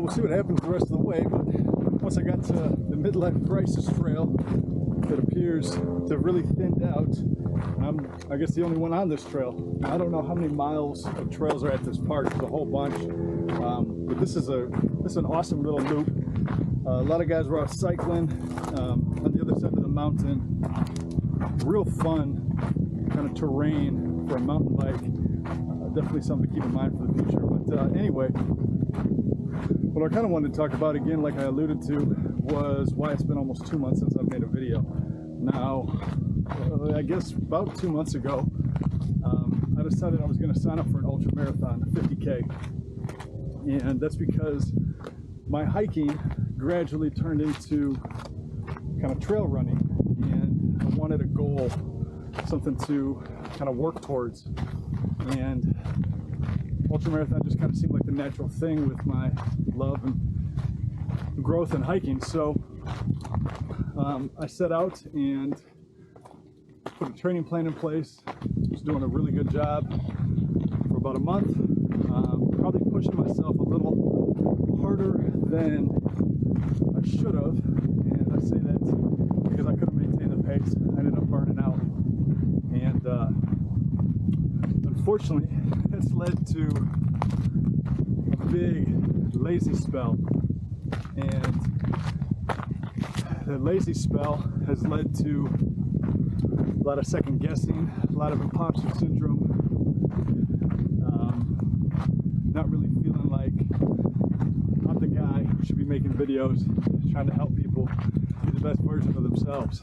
we'll see what happens the rest of the way. But once I got to the midlife crisis trail, that appears to have really thinned out. I'm, I guess, the only one on this trail. I don't know how many miles of trails are at this park. There's a whole bunch, but this is an awesome little loop. A lot of guys were out cycling on the other side of the mountain. Real fun kind of terrain for a mountain bike. Definitely something to keep in mind for the future. But anyway, what I kind of wanted to talk about again, like I alluded to, was why it's been almost 2 months since I've made a video. Now, I guess about 2 months ago, I decided I was going to sign up for an ultra marathon, 50K. And that's because my hiking gradually turned into kind of trail running, and I wanted a goal, something to kind of work towards. And ultramarathon just kind of seemed like the natural thing with my love and growth in hiking. So I set out and put a training plan in place. Was doing a really good job for about a month. Probably pushing myself a little harder than I should have, and I say that because I couldn't maintain the pace. I ended up burning out, and unfortunately it's led to a big lazy spell, and the lazy spell has led to a lot of second guessing, a lot of imposter syndrome, not really feeling like I'm the guy who should be making videos, trying to help people be the best version of themselves.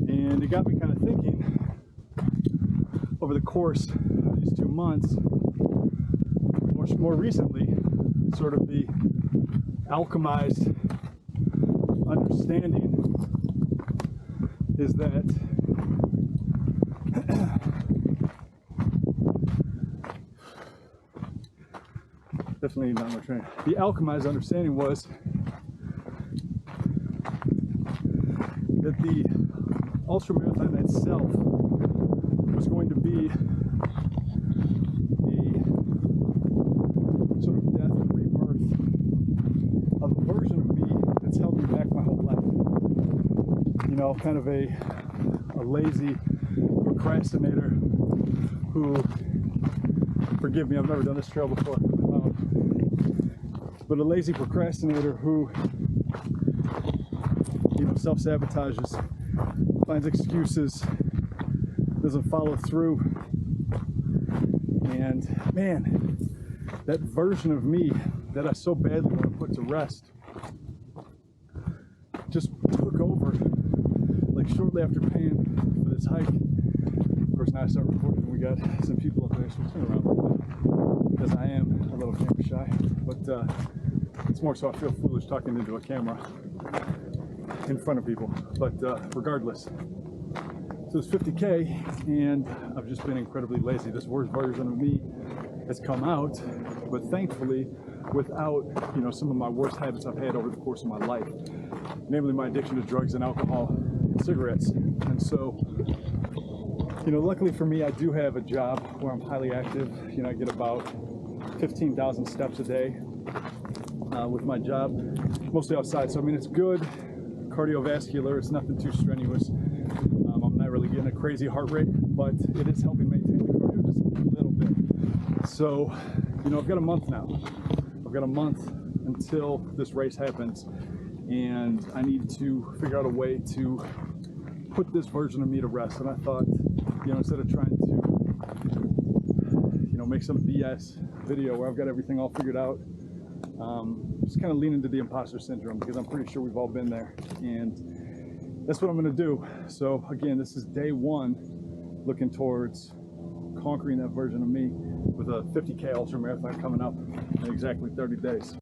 And it got me kind of thinking over the course of these 2 months, much more recently, sort of the alchemized understanding is that definitely not my train. The alchemized understanding was that the ultramarathon itself was going to be a sort of death and rebirth of a version of me that's held me back my whole life. You know, kind of a lazy procrastinator who, forgive me, I've never done this trail before, but a lazy procrastinator who, you know, self-sabotages, finds excuses, doesn't follow through. And man, that version of me that I so badly want to put to rest just took over, like shortly after paying for this hike. Of course, now I start recording, we got some people up there, so turn around a little bit, because I am a little camera shy, but it's more so I feel foolish talking into a camera in front of people. But regardless, so it's 50K, and I've just been incredibly lazy. This worst version of me has come out, but thankfully without, you know, some of my worst habits I've had over the course of my life, namely my addiction to drugs and alcohol and cigarettes. And so, you know, luckily for me, I do have a job where I'm highly active. You know, I get about 15,000 steps a day with my job, mostly outside. So I mean, it's good cardiovascular, it's nothing too strenuous. I'm not really getting a crazy heart rate, but it is helping maintain the cardio just a little bit. So, you know, I've got a month now. I've got a month until this race happens, and I need to figure out a way to put this version of me to rest. And I thought, you know, instead of trying to, you know, make some BS video where I've got everything all figured out, just kind of lean into the imposter syndrome, because I'm pretty sure we've all been there, and that's what I'm going to do. So again, this is day one, looking towards conquering that version of me with a 50K ultra marathon coming up in exactly 30 days.